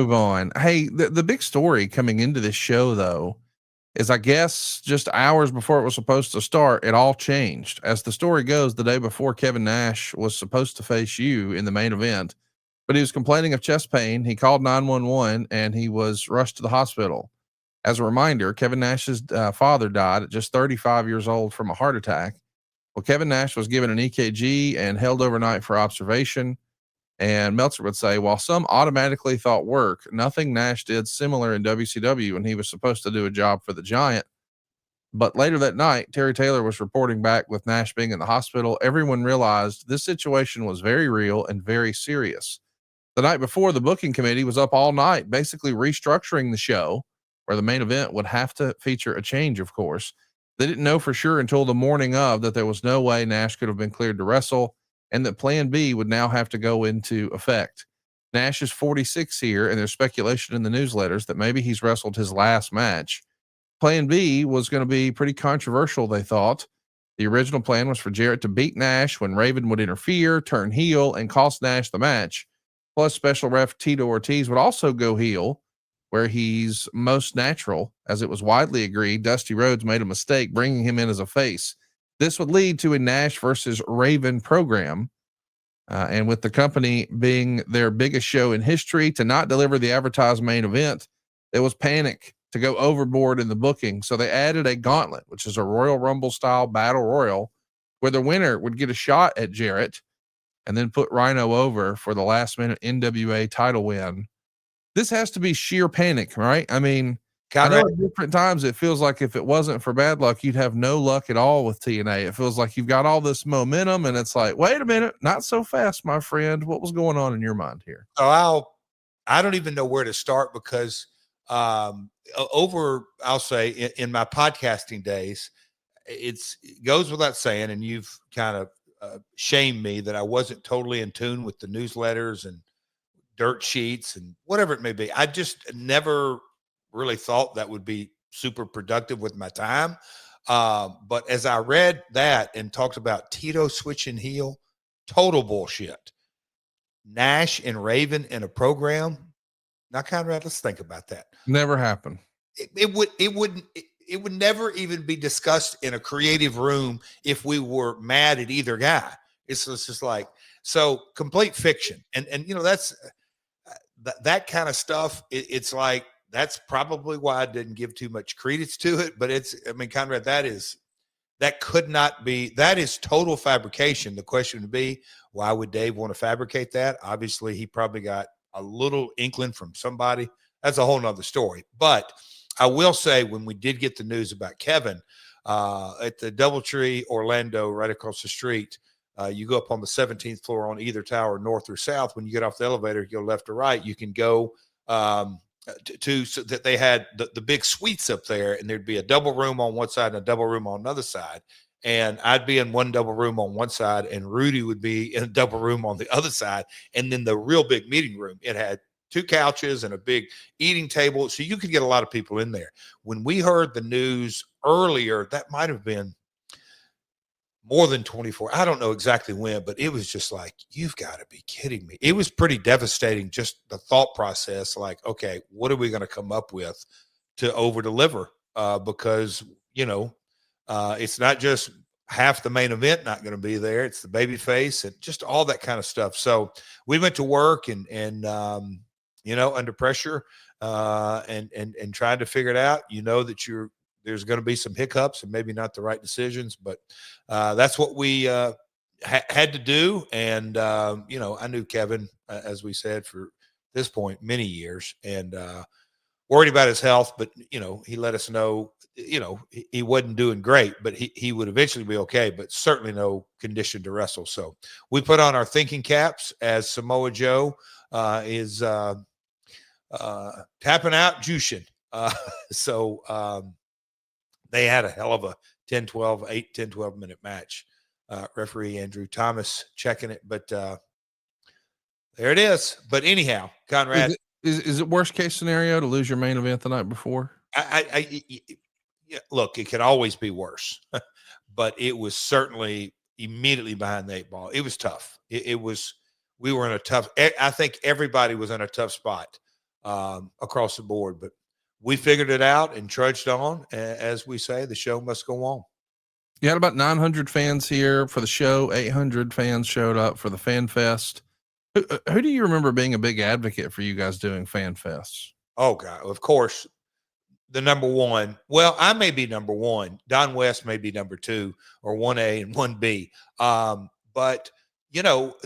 Move on. Hey, the big story coming into this show though is I guess just hours before it was supposed to start, it all changed. As the story goes, the day before Kevin Nash was supposed to face you in the main event, but he was complaining of chest pain. He called 911 and he was rushed to the hospital. As a reminder, Kevin Nash's father died at just 35 years old from a heart attack. Well, Kevin Nash was given an EKG and held overnight for observation. And Meltzer would say, while some automatically thought work, nothing Nash did similar in WCW when he was supposed to do a job for the Giant. But later that night, Terry Taylor was reporting back with Nash being in the hospital. Everyone realized this situation was very real and very serious. The night before, the booking committee was up all night, basically restructuring the show, where the main event would have to feature a change, of course. They didn't know for sure until the morning of that there was no way Nash could have been cleared to wrestle, and that plan B would now have to go into effect. Nash is 46 here, and there's speculation in the newsletters that maybe he's wrestled his last match. Plan B was going to be pretty controversial, they thought. The original plan was for Jarrett to beat Nash when Raven would interfere, turn heel, and cost Nash the match. Plus, special ref Tito Ortiz would also go heel, where he's most natural, as it was widely agreed Dusty Rhodes made a mistake bringing him in as a face. This would lead to a Nash versus Raven program. And with the company being their biggest show in history, to not deliver the advertised main event, there was panic to go overboard in the booking. So they added a gauntlet, which is a Royal Rumble style battle royal, where the winner would get a shot at Jarrett and then put Rhino over for the last minute NWA title win. This has to be sheer panic, right? I mean, Conrad, I know at different times it feels like if it wasn't for bad luck, you'd have no luck at all with TNA. It feels like you've got all this momentum and it's like, wait a minute, not so fast, my friend. What was going on in your mind here? Oh, I don't even know where to start because I'll say in my podcasting days, it goes without saying, and you've kind of shamed me that I wasn't totally in tune with the newsletters and dirt sheets and whatever it may be. I just never really thought that would be super productive with my time. But as I read that and talked about Tito switching heel, total bullshit. Nash and Raven in a program. Now, Conrad, let's think about that. Never happened. It would never even be discussed in a creative room if we were mad at either guy. It's just like, so complete fiction. And you know, that's that kind of stuff. It's like, that's probably why I didn't give too much credence to it. But I mean, Conrad, that could not be, that is total fabrication. The question would be, why would Dave want to fabricate that? Obviously, he probably got a little inkling from somebody. That's a whole nother story. But I will say, when we did get the news about Kevin at the Doubletree Orlando, right across the street, you go up on the 17th floor on either tower, north or south. When you get off the elevator, you go left or right. You can go so that they had the big suites up there, and there'd be a double room on one side and a double room on another side. And I'd be in one double room on one side, and Rudy would be in a double room on the other side. And then the real big meeting room, it had 2 couches and a big eating table. So you could get a lot of people in there. When we heard the news earlier, that might've been more than 24. I don't know exactly when, but it was just like, you've got to be kidding me. It was pretty devastating. Just the thought process, like, okay, what are we going to come up with to over deliver? Because, you know, it's not just half the main event not going to be there. It's the baby face and just all that kind of stuff. So we went to work and you know, under pressure and trying to figure it out. You know that there's going to be some hiccups and maybe not the right decisions, but that's what we had to do. And, you know, I knew Kevin, as we said, for this point, many years, and worried about his health, but, you know, he let us know, you know, he wasn't doing great, but he would eventually be okay, but certainly no condition to wrestle. So we put on our thinking caps as Samoa Joe is tapping out, juicing. So they had a hell of a 10, 12 minute match. Referee Andrew Thomas checking it, but there it is. But anyhow, Conrad, is it worst case scenario to lose your main event the night before? Look, it could always be worse, but it was certainly immediately behind the 8 ball. It was tough. We were in a tough, I think everybody was in a tough spot. across the board. But we figured it out and trudged on. As we say, the show must go on. You had about 900 fans here for the show. 800 fans showed up for the Fan Fest. Who do you remember being a big advocate for you guys doing Fan Fests? Oh God, of course, the number one. Well, I may be number one. Don West may be number two, or 1A and 1B. But you know,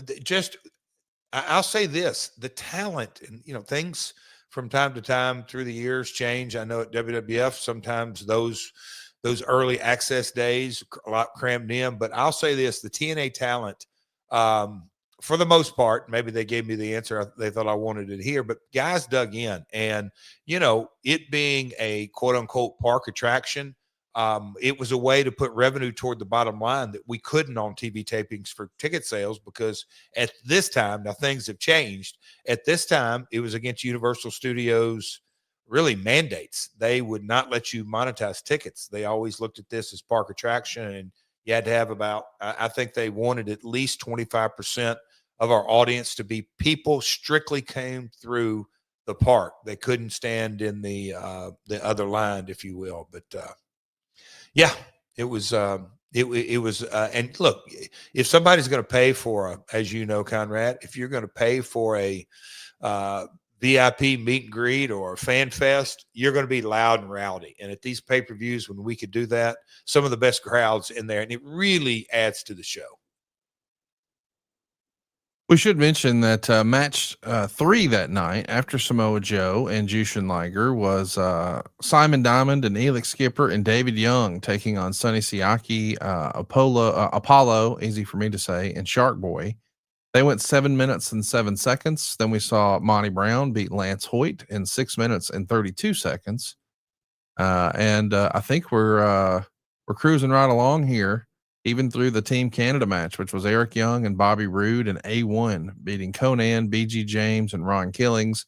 I'll say this: the talent, and you know, things from time to time through the years change. I know at WWF sometimes those early access days a lot crammed in, but I'll say this: the TNA talent, for the most part, maybe they gave me the answer they thought I wanted to hear, but guys dug in. And you know, it being a quote unquote park attraction, it was a way to put revenue toward the bottom line that we couldn't on TV tapings for ticket sales, because at this time, now things have changed. At this time, it was against Universal Studios really mandates. They would not let you monetize tickets. They always looked at this as park attraction, and you had to have about, I think they wanted at least 25% of our audience to be people strictly came through the park. They couldn't stand in the other line, if you will. But yeah, it was and look, if somebody's going to pay for as you know, Conrad, if you're going to pay for a VIP meet and greet or a Fan Fest, you're going to be loud and rowdy. And at these pay-per-views, when we could do that, some of the best crowds in there, and it really adds to the show. We should mention that match 3 that night after Samoa Joe and Jushin Liger was Simon Diamond and Elix Skipper and David Young taking on Sonny Siaki, Apollo, easy for me to say, and Shark Boy. They went 7 minutes and 7 seconds. Then we saw Monty Brown beat Lance Hoyt in 6 minutes and 32 seconds. I think we're cruising right along here, even through the Team Canada match, which was Eric Young and Bobby Roode and A1 beating Conan, BG James, and Ron Killings.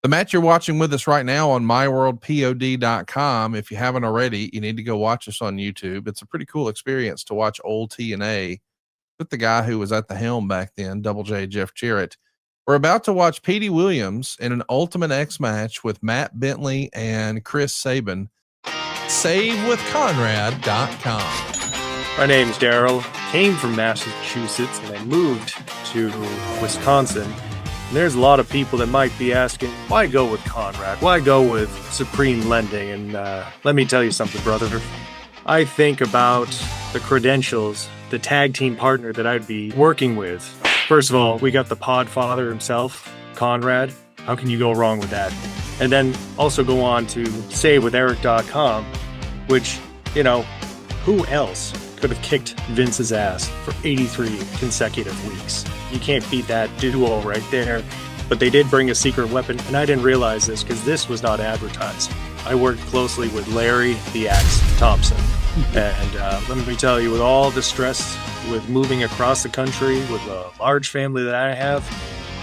The match you're watching with us right now on myworldpod.com. If you haven't already, you need to go watch us on YouTube. It's a pretty cool experience to watch old TNA with the guy who was at the helm back then, Double J Jeff Jarrett. We're about to watch Petey Williams in an Ultimate X match with Matt Bentley and Chris Sabin. SaveWithConrad.com. My name's Daryl, came from Massachusetts, and I moved to Wisconsin. And there's a lot of people that might be asking, why go with Conrad? Why go with Supreme Lending? And let me tell you something, brother. I think about the credentials, the tag team partner that I'd be working with. First of all, we got the podfather himself, Conrad. How can you go wrong with that? And then also go on to SaveWithEric.com, which, you know, who else could have kicked Vince's ass for 83 consecutive weeks? You can't beat that duo right there. But they did bring a secret weapon, and I didn't realize this because this was not advertised. I worked closely with Larry the Axe Thompson. And let me tell you, with all the stress with moving across the country with a large family that I have,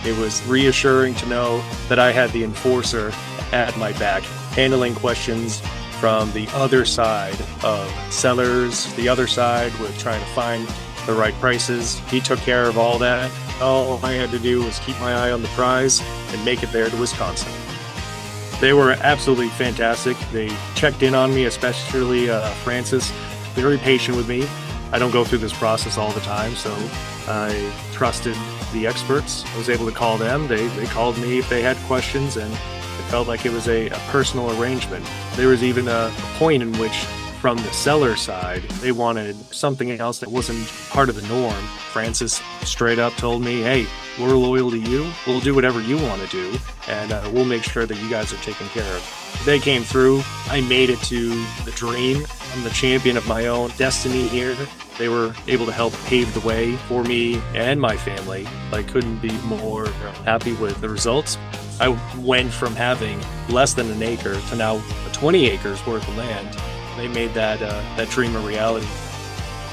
it was reassuring to know that I had the enforcer at my back, handling questions from the other side of sellers, the other side with trying to find the right prices. He took care of all that. All I had to do was keep my eye on the prize and make it there to Wisconsin. They were absolutely fantastic. They checked in on me, especially Francis, very patient with me. I don't go through this process all the time, so I trusted the experts. I was able to call them. They called me if they had questions, and it felt like it was a personal arrangement. There was even a point in which, from the seller side, they wanted something else that wasn't part of the norm. Francis straight up told me, hey, we're loyal to you. We'll do whatever you want to do, and we'll make sure that you guys are taken care of. They came through. I made it to the dream. I'm the champion of my own destiny here. They were able to help pave the way for me and my family. I couldn't be more happy with the results. I went from having less than an acre to now 20 acres worth of land. They made that dream a reality.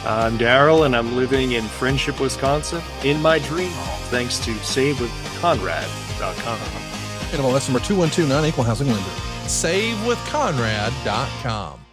I'm Daryl, and I'm living in Friendship, Wisconsin, in my dream home, thanks to SaveWithConrad.com. NMLS number 2129, Equal Housing Lender. SaveWithConrad.com.